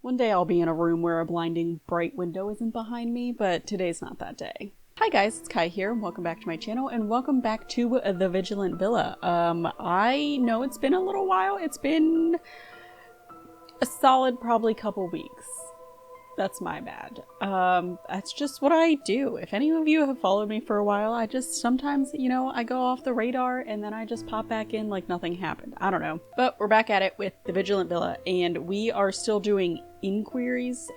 One day I'll be in a room where a blinding bright window isn't behind me, but today's not that day. Hi guys, it's Kai here, and welcome back to my channel, and welcome back to The Vigilant Villa. I know it's been a little while. It's been a solid probably couple weeks. That's my bad. That's just what I do. If any of you have followed me for a while, I just sometimes, you know, I go off the radar and then I just pop back in like nothing happened. I don't know. But we're back at it with The Vigilant Villa, and we are still doing inquiries,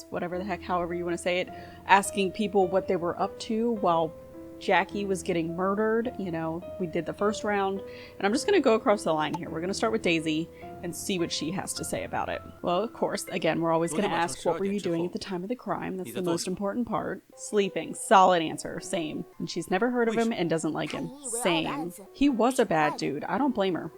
whatever the heck, however you want to say it, asking people what they were up to while Jackie was getting murdered. You know, we did the first round, and I'm just going to go across the line here. We're going to start with Daisy and see what she has to say about it. Well, of course, again, we're always going to ask, what were you doing at the time of the crime? That's the most important part. Sleeping. Solid answer. Same. And she's never heard of him and doesn't like him. Same. He was a bad dude. I don't blame her.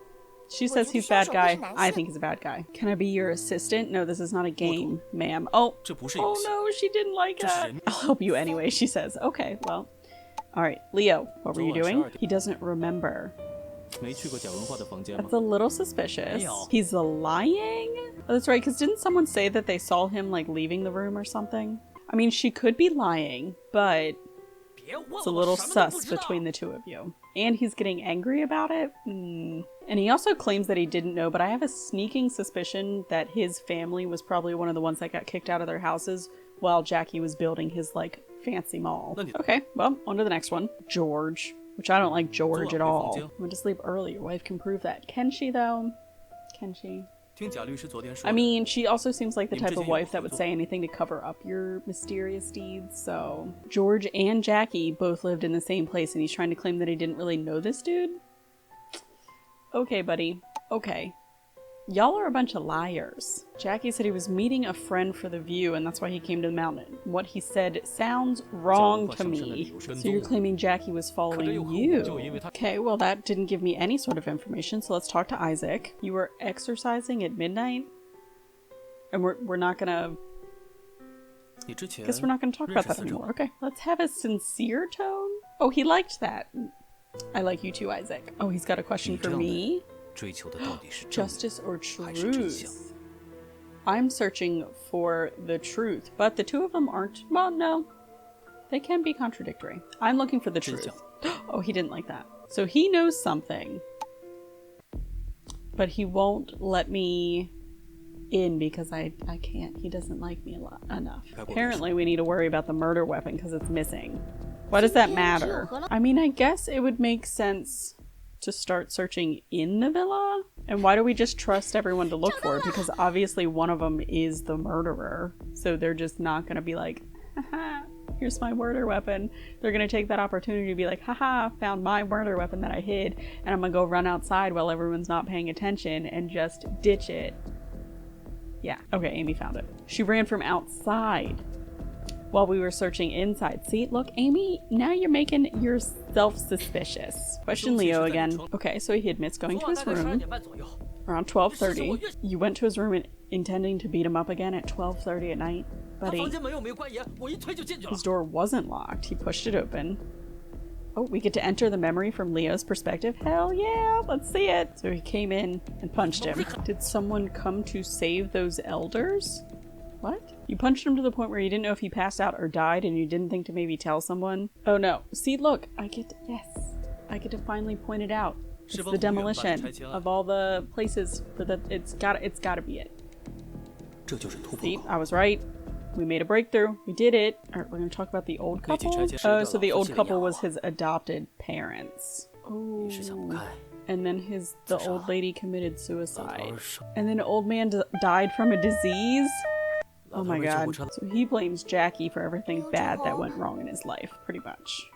She says he's a bad guy. I think he's a bad guy. Can I be your assistant? No, this is not a game, ma'am. Oh no, she didn't like that. I'll help you anyway, she says. Okay, well. Alright, Leo, what were you doing? He doesn't remember. That's a little suspicious. He's lying? Oh, that's right, because didn't someone say that they saw him, like, leaving the room or something? I mean, she could be lying, but it's a little sus between the two of you. And he's getting angry about it? And he also claims that he didn't know, but I have a sneaking suspicion that his family was probably one of the ones that got kicked out of their houses while Jackie was building his, like, fancy mall. Okay, well, on to the next one. George. Which I don't like George at all. I went to sleep early. Your wife can prove that. Can she, though? Can she? I mean, she also seems like the type of wife that would say anything to cover up your mysterious deeds, so... George and Jackie both lived in the same place, and he's trying to claim that he didn't really know this dude? Okay, buddy. Okay. Y'all are a bunch of liars. Jackie said he was meeting a friend for the view, and that's why he came to the mountain. What he said sounds wrong to me. So you're claiming Jackie was following you. Okay, well that didn't give me any sort of information, so let's talk to Isaac. You were exercising at midnight? And we're not gonna... Guess we're not gonna talk about that anymore. Okay, let's have a sincere tone. Oh, he liked that. I like you too, Isaac. Oh, he's got a question for me? Justice or truth? I'm searching for the truth, but the two of them aren't. Well, no. They can be contradictory. I'm looking for the truth. Oh, he didn't like that. So he knows something, but he won't let me in because I can't. He doesn't like me enough. Apparently we need to worry about the murder weapon because it's missing. Why does that matter? I mean, I guess it would make sense to start searching in the villa? And why do we just trust everyone to look for it? Because obviously one of them is the murderer. So they're just not gonna be like, haha, here's my murder weapon. They're gonna take that opportunity to be like, haha, found my murder weapon that I hid, and I'm gonna go run outside while everyone's not paying attention and just ditch it. Yeah, okay, Amy found it. She ran from outside while we were searching inside. See, look, Amy, now you're making yourself suspicious. Question Leo again. Okay, so he admits going to his room around 12:30. You went to his room intending to beat him up again at 12:30 at night? Buddy, his door wasn't locked. He pushed it open. Oh, we get to enter the memory from Leo's perspective? Hell yeah, let's see it. So he came in and punched him. Did someone come to save those elders? What? You punched him to the point where you didn't know if he passed out or died, and you didn't think to maybe tell someone? Oh no. See, look, I get to finally point it out. It's the demolition of all the places for the, it's gotta be it. See, I was right. We made a breakthrough. We did it. Alright, we're gonna talk about the old couple. Oh, so the old couple was his adopted parents. Oh. And then the old lady committed suicide. And then an old man died from a disease? Oh my god. So he blames Jackie for everything bad that went wrong in his life, pretty much.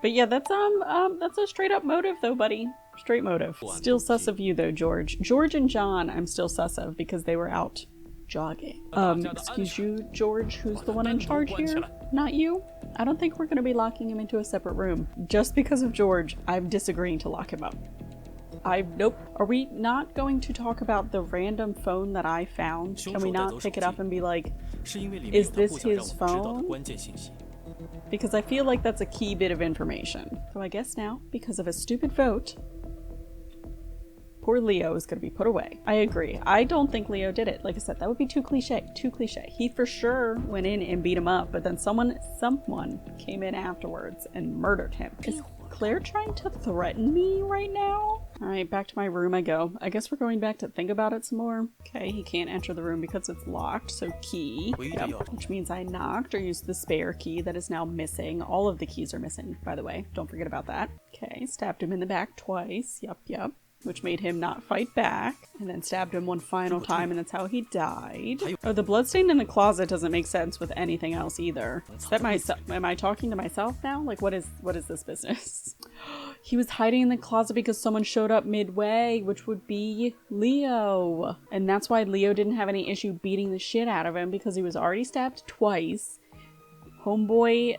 But yeah, that's a straight up motive though, buddy. Straight motive. Still sus of you though, George. George and John, I'm still sus of because they were out jogging. Excuse you, George, who's the one in charge here? Not you? I don't think we're gonna be locking him into a separate room. Just because of George, I'm disagreeing to lock him up. Nope. Are we not going to talk about the random phone that I found? Can we not pick it up and be like, is this his phone? Because I feel like that's a key bit of information. So I guess now, because of a stupid vote, Poor Leo is gonna be put away. I agree. I don't think Leo did it. Like I said, that would be too cliche. Too cliche. He for sure went in and beat him up, but then someone came in afterwards and murdered him. Is Claire trying to threaten me right now? Alright, back to my room I go. I guess we're going back to think about it some more. Okay, he can't enter the room because it's locked, so key. Yep, which means I knocked or used the spare key that is now missing. All of the keys are missing, by the way. Don't forget about that. Okay, stabbed him in the back twice. Yep. Which made him not fight back, and then stabbed him one final time, and that's how he died. Oh, the bloodstain in the closet doesn't make sense with anything else either. Is that am I talking to myself now? Like, what is this business? He was hiding in the closet because someone showed up midway, which would be Leo. And that's why Leo didn't have any issue beating the shit out of him, because he was already stabbed twice. Homeboy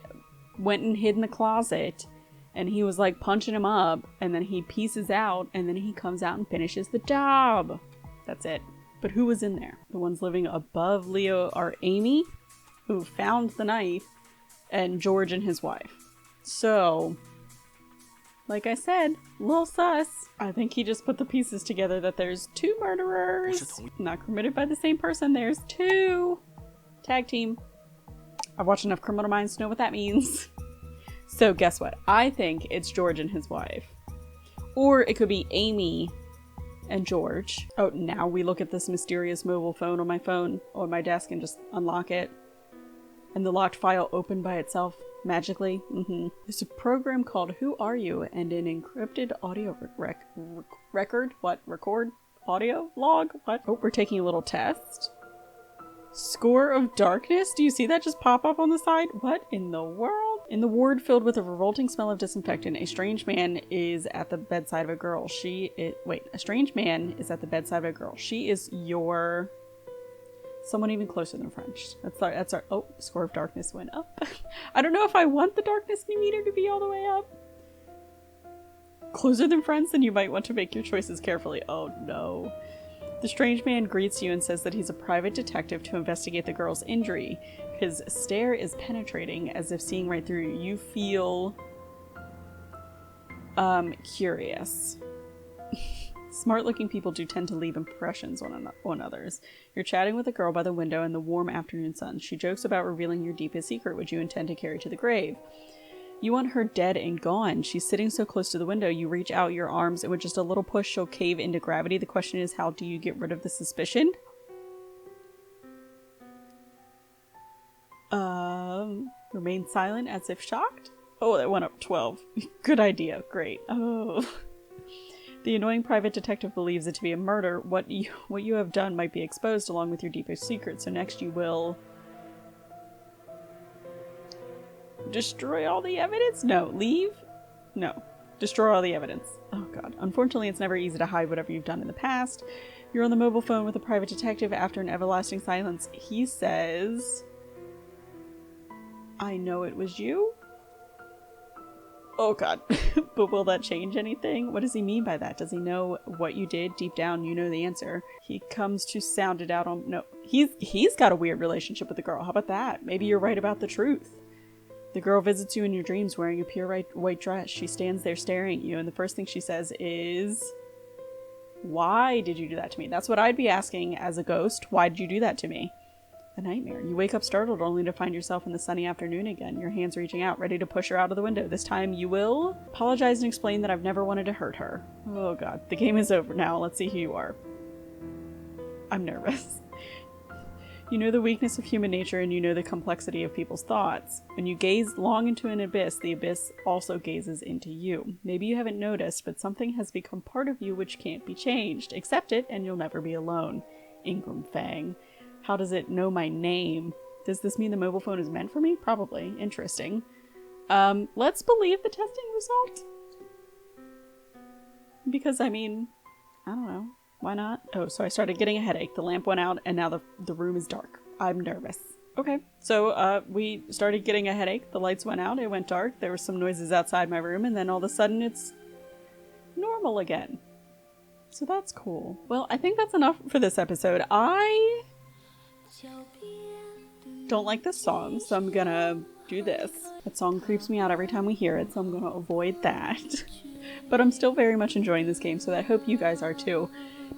went and hid in the closet. And he was like punching him up, and then he pieces out, and then he comes out and finishes the job. That's it. But who was in there? The ones living above Leo are Amy, who found the knife, and George and his wife. So, like I said, a little sus. I think he just put the pieces together that there's two murderers. Not committed by the same person. There's two. Tag team. I've watched enough Criminal Minds to know what that means. So guess what? I think it's George and his wife. Or it could be Amy and George. Oh, now we look at this mysterious mobile phone on my desk and just unlock it. And the locked file opened by itself magically. There's a program called Who Are You? And an encrypted audio record? What? Record? Audio? Log? What? Oh, we're taking a little test. Score of darkness? Do you see that just pop up on the side? What in the world? In the ward filled with a revolting smell of disinfectant, a strange man is at the bedside of a girl. A strange man is at the bedside of a girl. She is your... someone even closer than French. That's our... Oh, score of darkness went up. I don't know if I want the darkness meter to be all the way up. Closer than friends, then you might want to make your choices carefully. Oh no. The strange man greets you and says that he's a private detective to investigate the girl's injury. His stare is penetrating, as if seeing right through you. You feel curious. Smart-looking people do tend to leave impressions on others. You're chatting with a girl by the window in the warm afternoon sun. She jokes about revealing your deepest secret, which you intend to carry to the grave. You want her dead and gone. She's sitting so close to the window, you reach out your arms, and with just a little push, she'll cave into gravity. The question is, how do you get rid of the suspicion? Remain silent as if shocked? Oh, that went up 12. Good idea. Great. Oh. The annoying private detective believes it to be a murder. What you have done might be exposed along with your deepest secret, so next you will... destroy all the evidence? No. Leave? No. Destroy all the evidence. Oh god. Unfortunately, it's never easy to hide whatever you've done in the past. You're on the mobile phone with a private detective. After an everlasting silence, he says... I know it was you? Oh god. But will that change anything? What does he mean by that? Does he know what you did? Deep down, you know the answer. He comes to sound it out on... No. He's got a weird relationship with the girl. How about that? Maybe you're right about the truth. The girl visits you in your dreams wearing a pure white dress. She stands there staring at you, and the first thing she says is... Why did you do that to me? That's what I'd be asking as a ghost. Why did you do that to me? A nightmare. You wake up startled only to find yourself in the sunny afternoon again, your hands reaching out, ready to push her out of the window. This time you will apologize and explain that I've never wanted to hurt her. Oh god, the game is over now. Let's see who you are. I'm nervous. You know the weakness of human nature and you know the complexity of people's thoughts. When you gaze long into an abyss, the abyss also gazes into you. Maybe you haven't noticed, but something has become part of you which can't be changed. Accept it and you'll never be alone. Ingram Fang. How does it know my name? Does this mean the mobile phone is meant for me? Probably. Interesting. Let's believe the testing result. Because, I mean, I don't know. Why not? Oh, so I started getting a headache. The lamp went out and now the room is dark. I'm nervous. Okay. So, we started getting a headache. The lights went out. It went dark. There were some noises outside my room and then all of a sudden it's normal again. So that's cool. Well, I think that's enough for this episode. I don't like this song, so I'm gonna do this. That song creeps me out every time we hear it, so I'm gonna avoid that. but I'm still very much enjoying this game, so I hope you guys are too.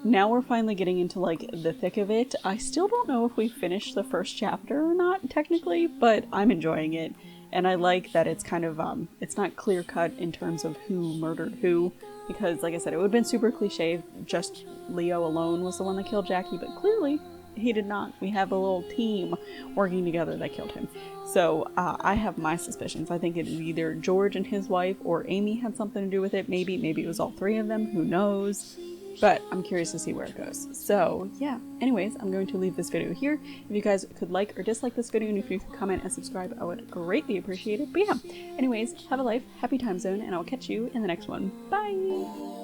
Now we're finally getting into like the thick of it. I still don't know if we finished the first chapter or not technically, but I'm enjoying it. And I like that it's kind of, it's not clear cut in terms of who murdered who, because like I said, it would have been super cliche if just Leo alone was the one that killed Jackie, but clearly he did not. We have a little team working together that killed him. So I have my suspicions. I think it is either George and his wife or Amy had something to do with it. Maybe it was all three of them. Who knows? But I'm curious to see where it goes. So yeah, anyways, I'm going to leave this video here. If you guys could like or dislike this video, and if you could comment and subscribe, I would greatly appreciate it. But yeah, anyways, have a life, happy time zone, and I'll catch you in the next one. Bye!